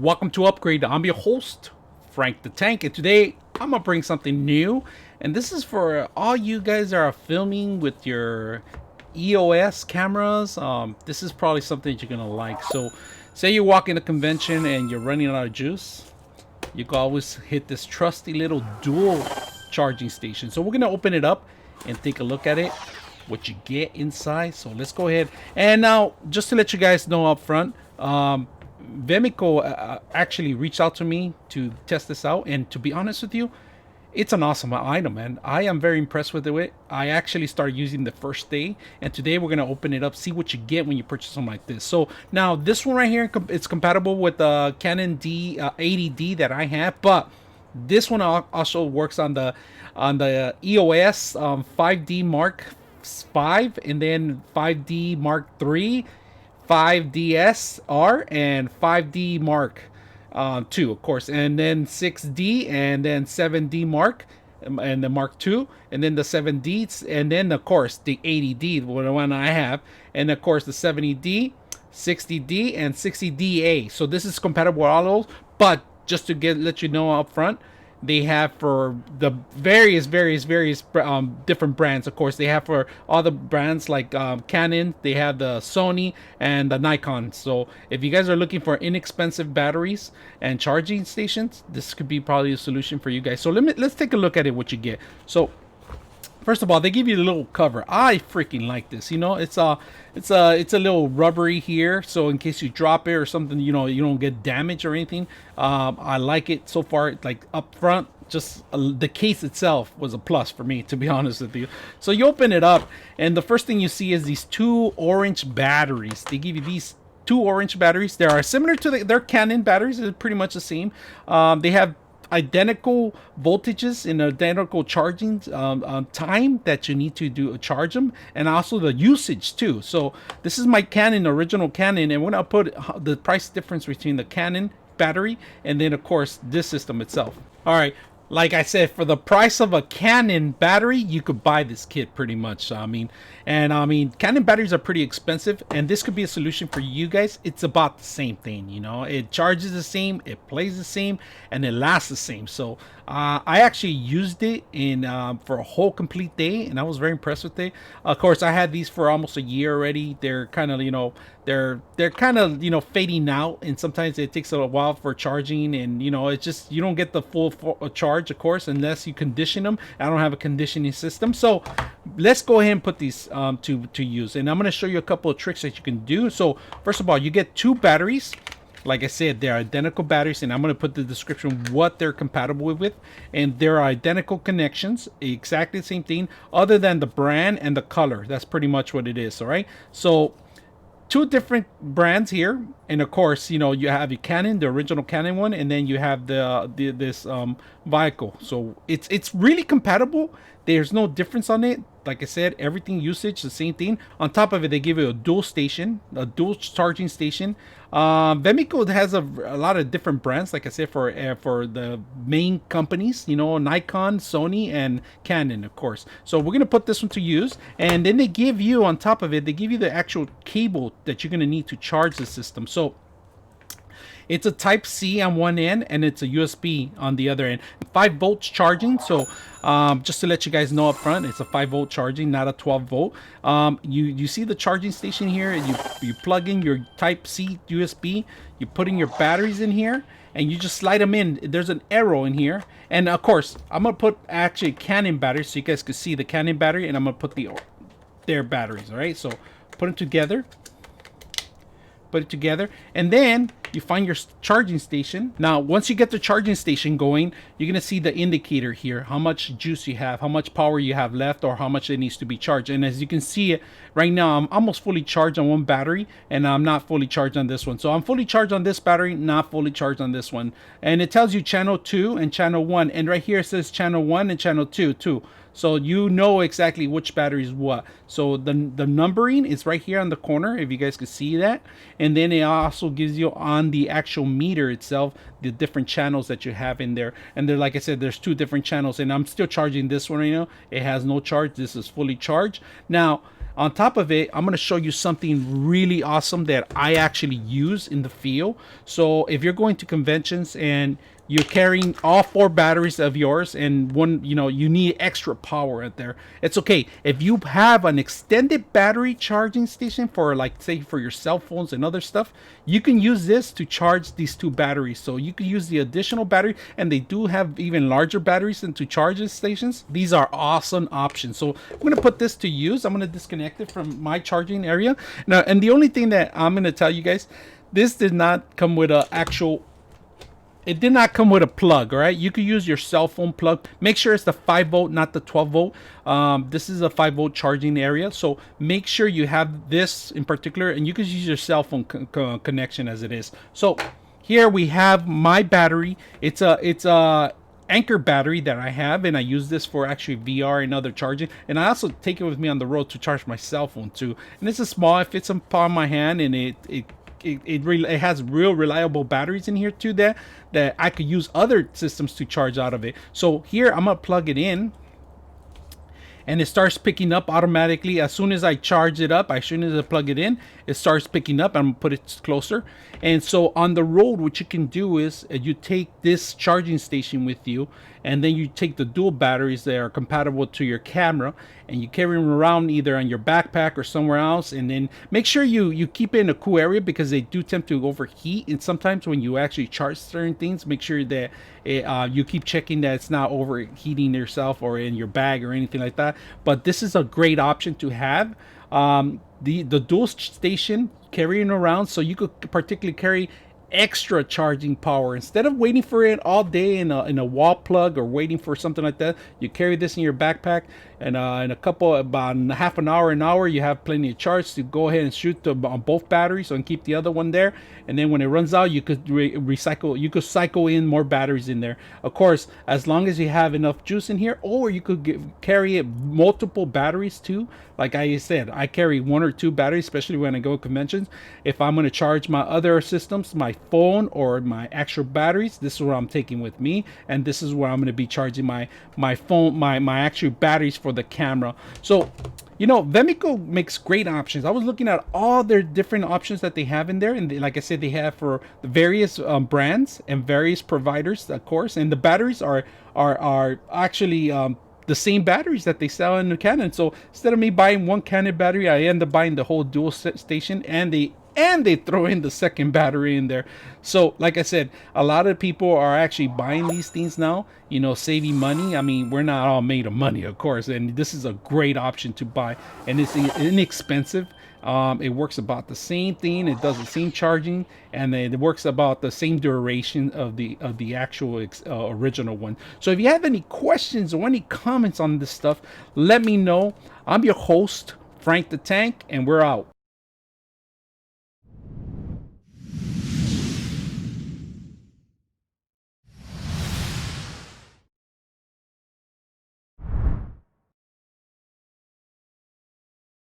Welcome to Upgrade. I'm your host, Frank the Tank, and today I'm gonna bring something new. And this is for all you guys that are filming with your EOS cameras. This is probably something that you're gonna like. So, say you walk in a convention and you're running out of juice, you can always hit this trusty little Duel charging station. So we're gonna open it up and take a look at it, what you get inside. So let's go ahead. And now, just to let you guys know up front, Vemico actually reached out to me to test this out, and to be honest with you, it's an awesome item, man. I am very impressed with it. I actually started using the first day, and today we're gonna open it up, see what you get when you purchase something like this. So now this one right here, it's compatible with the Canon D80D that I have, but this one also works on the EOS 5D Mark 5, and then 5D Mark 3, 5DS-R, and 5D Mark 2, of course, and then 6D, and then 7D Mark, and the Mark 2, and then the 7D, and then of course the 80D, the one I have, and of course the 70D, 60D, and 60DA. So this is compatible with all those, but just to let you know up front, they have for the various different brands. Of course, they have for all the brands like Canon, they have the Sony and the Nikon. So if you guys are looking for inexpensive batteries and charging stations, this could be probably a solution for you guys. So let's take a look at it, what you get. So first of all, they give you a little cover. I freaking like this. You know, it's a little rubbery here, so in case you drop it or something, you know, you don't get damaged or anything. I like it so far. Like up front, just the case itself was a plus for me, to be honest with you. So you open it up, and the first thing you see is these two orange batteries. They give you these two orange batteries. They are similar to their Canon batteries. They're pretty much the same. They have identical voltages and identical charging time that you need to charge them, and also the usage too. So this is my Canon, original Canon, and we're gonna put the price difference between the Canon battery and then of course this system itself. All right, like I said, for the price of a Canon battery, you could buy this kit pretty much. I mean, Canon batteries are pretty expensive, and this could be a solution for you guys. It's about the same thing, you know. It charges the same, it plays the same, and it lasts the same. So I actually used it in for a whole complete day, and I was very impressed with it. Of course, I had these for almost a year already. They're kind of, you know, they're kind of, you know, fading out, and sometimes it takes a while for charging, and you know, it's just, you don't get the full charge, of course, unless you condition them. I don't have a conditioning system, so let's go ahead and put these to use, and I'm going to show you a couple of tricks that you can do. So first of all, you get two batteries. Like I said, they're identical batteries, and I'm going to put the description what they're compatible with, and they're identical connections, exactly the same thing, other than the brand and the color. That's pretty much what it is. All right, so two different brands here, and of course, you know, you have your Canon, the original Canon one, and then you have this Vemico. So it's really compatible. There's no difference on it. Like I said, everything usage the same thing. On top of it, they give you a dual station, a dual charging station. Vemico has a lot of different brands, like I said, for the main companies, you know, Nikon, Sony, and Canon, of course. So we're gonna put this one to use, and then they give you, on top of it, they give you the actual cable that you're gonna need to charge the system. So it's a Type C on one end, and it's a USB on the other end. 5 volts charging. So just to let you guys know up front, it's a 5-volt charging, not a 12-volt. You see the charging station here. You plug in your Type C USB. You put in your batteries in here, and you just slide them in. There's an arrow in here, and of course, I'm gonna put actually Canon batteries so you guys can see the Canon battery, and I'm gonna put their batteries. All right, so put them together. Put it together, and then you find your charging station. Now once you get the charging station going, you're gonna see the indicator here, how much juice you have, how much power you have left, or how much it needs to be charged. And as you can see right now, I'm almost fully charged on one battery, and I'm not fully charged on this one. So I'm fully charged on this battery, not fully charged on this one. And it tells you channel 2 and channel 1, and right here it says channel 1 and channel 2 too. So you know exactly which battery is what. So the numbering is right here on the corner, if you guys can see that. And then it also gives you on the actual meter itself the different channels that you have in there. And there, like I said, there's 2 different channels, and I'm still charging this one right now. It has no charge. This is fully charged. Now On top of it, I'm going to show you something really awesome that I actually use in the field. So if you're going to conventions and you're carrying all 4 batteries of yours and one, you need extra power out there, it's okay. If you have an extended battery charging station for, like, say, for your cell phones and other stuff, you can use this to charge these 2 batteries. So you can use the additional battery, and they do have even larger batteries than to charge these stations. These are awesome options. So I'm going to put this to use. I'm going to disconnect it from my charging area now. And the only thing that I'm going to tell you guys, this did not come with an actual, it did not come with a plug. All right, you could use your cell phone plug. Make sure it's the 5 volt, not the 12 volt. This is a 5 volt charging area, so make sure you have this in particular, and you could use your cell phone connection as it is. So here we have my battery. It's a anchor battery that I have, and I use this for actually VR and other charging, and I also take it with me on the road to charge my cell phone too. And this is small, it fits in palm of my hand, and it has real reliable batteries in here too, that I could use other systems to charge out of it. So here I'm gonna plug it in, and it starts picking up automatically as soon as I charge it up. As soon as I plug it in, it starts picking up. I'm gonna put it closer. And so on the road, what you can do is you take this charging station with you, and then you take the dual batteries that are compatible to your camera, and you carry them around either on your backpack or somewhere else. And then make sure you keep it in a cool area, because they do tend to overheat. And sometimes when you actually charge certain things, make sure that you keep checking that it's not overheating yourself or in your bag or anything like that. But this is a great option to have. The dual station carrying around, so you could particularly carry extra charging power instead of waiting for it all day in a wall plug or waiting for something like that. You carry this in your backpack, and in a couple, about half an hour, you have plenty of charge to go ahead and shoot on both batteries and keep the other one there. And then when it runs out, you could recycle. You could cycle in more batteries in there, of course, as long as you have enough juice in here. Or you could carry it multiple batteries too. Like I said, I carry 1 or 2 batteries, especially when I go to conventions. If I'm going to charge my other systems, my phone or my actual batteries, this is what I'm taking with me, and this is where I'm going to be charging my phone, my actual batteries for the camera. So Vemico makes great options. I was looking at all their different options that they have in there, and like I said, they have for the various brands and various providers, of course. And the batteries are actually the same batteries that they sell in the Canon. So instead of me buying one Canon battery, I end up buying the whole dual station, and they throw in the second battery in there. So like I said, a lot of people are actually buying these things now, saving money. I mean, we're not all made of money, of course, and this is a great option to buy, and it's inexpensive. It works about the same thing. It does the same charging, and it works about the same duration of the actual original one. So if you have any questions or any comments on this stuff, let me know. I'm your host, Frank the Tank, and we're out.